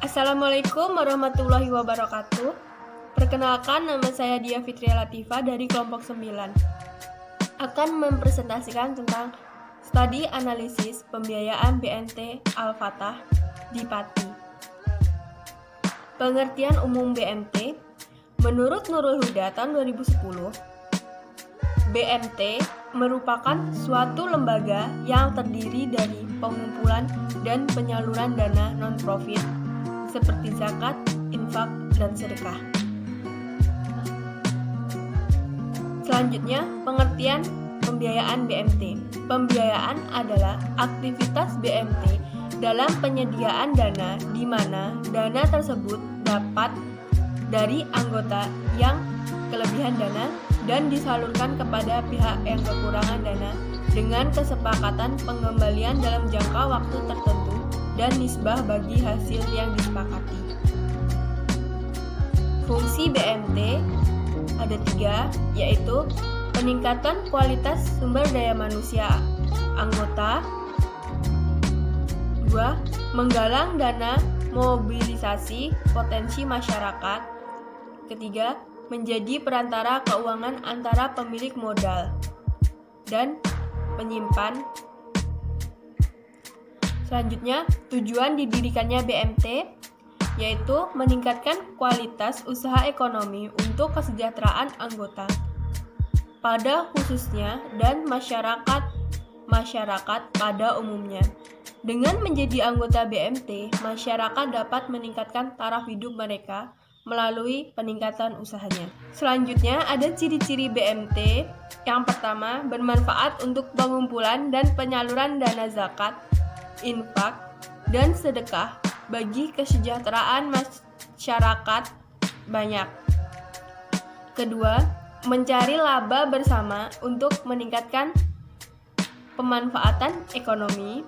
Assalamualaikum warahmatullahi wabarakatuh. Perkenalkan, nama saya Dia Fitria Latifah dari kelompok 9. Akan mempresentasikan tentang studi analisis pembiayaan BMT Al-Fatah di Pati. Pengertian umum BMT, menurut Nurul Huda tahun 2010, BMT merupakan suatu lembaga yang terdiri dari pengumpulan dan penyaluran dana non-profit seperti zakat, infak, dan sedekah. Selanjutnya, pengertian pembiayaan BMT. Pembiayaan adalah aktivitas BMT dalam penyediaan dana di mana dana tersebut dapat dari anggota yang kelebihan dana dan disalurkan kepada pihak yang kekurangan dana dengan kesepakatan pengembalian dalam jangka waktu tertentu dan nisbah bagi hasil yang disepakati. Fungsi BMT ada 3, yaitu peningkatan kualitas sumber daya manusia anggota, 2. Menggalang dana mobilisasi potensi masyarakat, 3. Menjadi perantara keuangan antara pemilik modal dan penyimpan. Selanjutnya, tujuan didirikannya BMT yaitu meningkatkan kualitas usaha ekonomi untuk kesejahteraan anggota, pada khususnya dan masyarakat pada umumnya. Dengan menjadi anggota BMT, masyarakat dapat meningkatkan taraf hidup mereka melalui peningkatan usahanya. Selanjutnya, ada ciri-ciri BMT. Yang pertama, bermanfaat untuk pengumpulan dan penyaluran dana zakat, infak, dan sedekah bagi kesejahteraan masyarakat banyak. Kedua, mencari laba bersama untuk meningkatkan pemanfaatan ekonomi.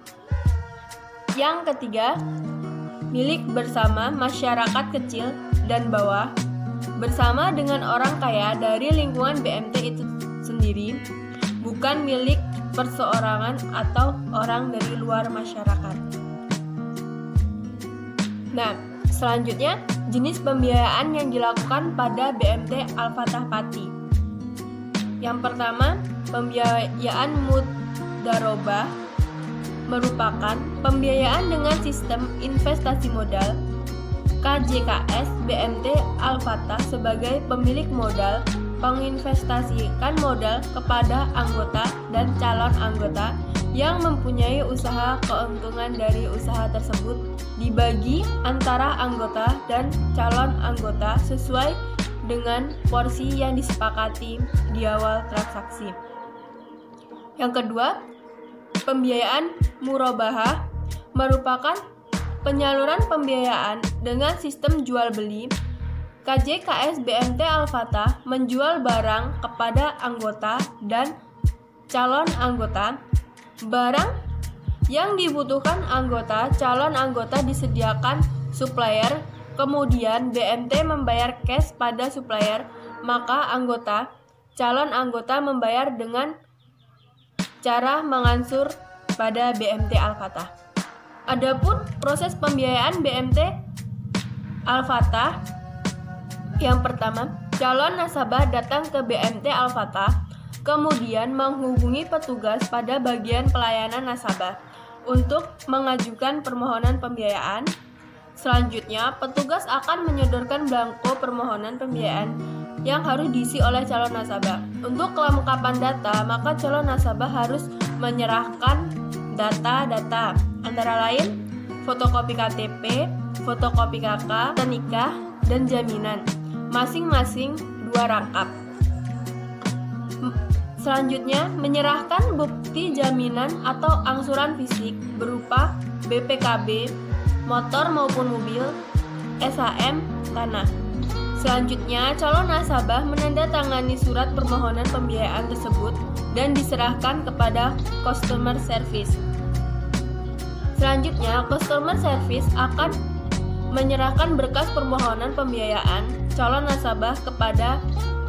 Yang ketiga, milik bersama masyarakat kecil dan bawah bersama dengan orang kaya dari lingkungan BMT itu sendiri, bukan milik perseorangan atau orang dari luar masyarakat. Nah, selanjutnya jenis pembiayaan yang dilakukan pada BMT Al-Fatah Pati. Yang pertama, pembiayaan mudharabah merupakan pembiayaan dengan sistem investasi modal. KJKS BMT Al-Fatah sebagai pemilik modal menginvestasikan modal kepada anggota dan calon anggota yang mempunyai usaha. Keuntungan dari usaha tersebut dibagi antara anggota dan calon anggota sesuai dengan porsi yang disepakati di awal transaksi. Yang kedua, pembiayaan murabahah merupakan penyaluran pembiayaan dengan sistem jual beli. KJKS BMT Al-Fatah menjual barang kepada anggota dan calon anggota. Barang yang dibutuhkan anggota, calon anggota disediakan supplier, kemudian BMT membayar cash pada supplier, maka anggota, calon anggota membayar dengan cara mengansur pada BMT Al-Fatah. Adapun proses pembiayaan BMT Al-Fatah, yang pertama, calon nasabah datang ke BMT Al-Fatah, kemudian menghubungi petugas pada bagian pelayanan nasabah untuk mengajukan permohonan pembiayaan. Selanjutnya, petugas akan menyodorkan belangko permohonan pembiayaan yang harus diisi oleh calon nasabah. Untuk kelengkapan data, maka calon nasabah harus menyerahkan data-data antara lain fotokopi KTP, fotokopi KK, nikah, dan jaminan, masing-masing 2 rangkap. Selanjutnya, menyerahkan bukti jaminan atau angsuran fisik berupa BPKB, motor maupun mobil, SHM, tanah. Selanjutnya, calon nasabah menandatangani surat permohonan pembiayaan tersebut dan diserahkan kepada customer service. Selanjutnya, customer service akan menyerahkan berkas permohonan pembiayaan calon nasabah kepada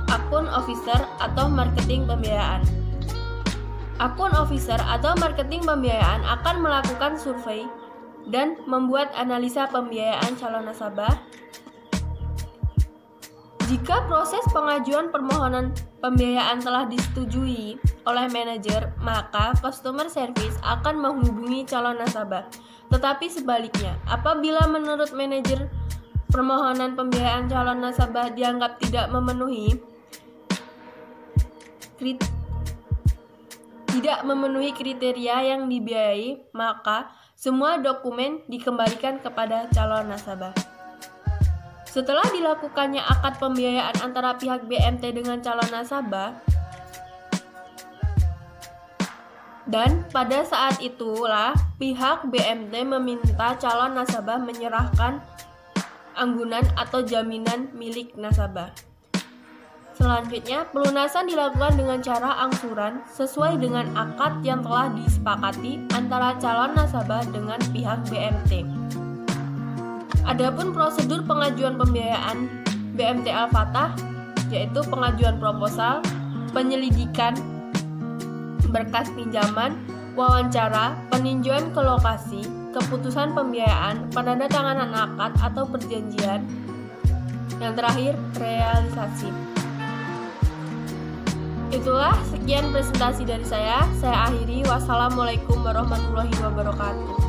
akun officer atau marketing pembiayaan. Akun officer atau marketing pembiayaan akan melakukan survei dan membuat analisa pembiayaan calon nasabah. Jika proses pengajuan permohonan pembiayaan telah disetujui oleh manajer, maka customer service akan menghubungi calon nasabah. Tetapi sebaliknya, apabila menurut manajer permohonan pembiayaan calon nasabah dianggap tidak memenuhi kriteria yang dibiayai, maka semua dokumen dikembalikan kepada calon nasabah. Setelah dilakukannya akad pembiayaan antara pihak BMT dengan calon nasabah, dan pada saat itulah pihak BMT meminta calon nasabah menyerahkan anggunan atau jaminan milik nasabah. Selanjutnya, pelunasan dilakukan dengan cara angsuran sesuai dengan akad yang telah disepakati antara calon nasabah dengan pihak BMT. Adapun prosedur pengajuan pembiayaan BMT Al-Fatah yaitu pengajuan proposal, penyelidikan berkas pinjaman, wawancara, peninjauan ke lokasi, keputusan pembiayaan, penandatanganan akad atau perjanjian, yang terakhir realisasi. Itulah sekian presentasi dari saya. Saya akhiri. Wassalamualaikum warahmatullahi wabarakatuh.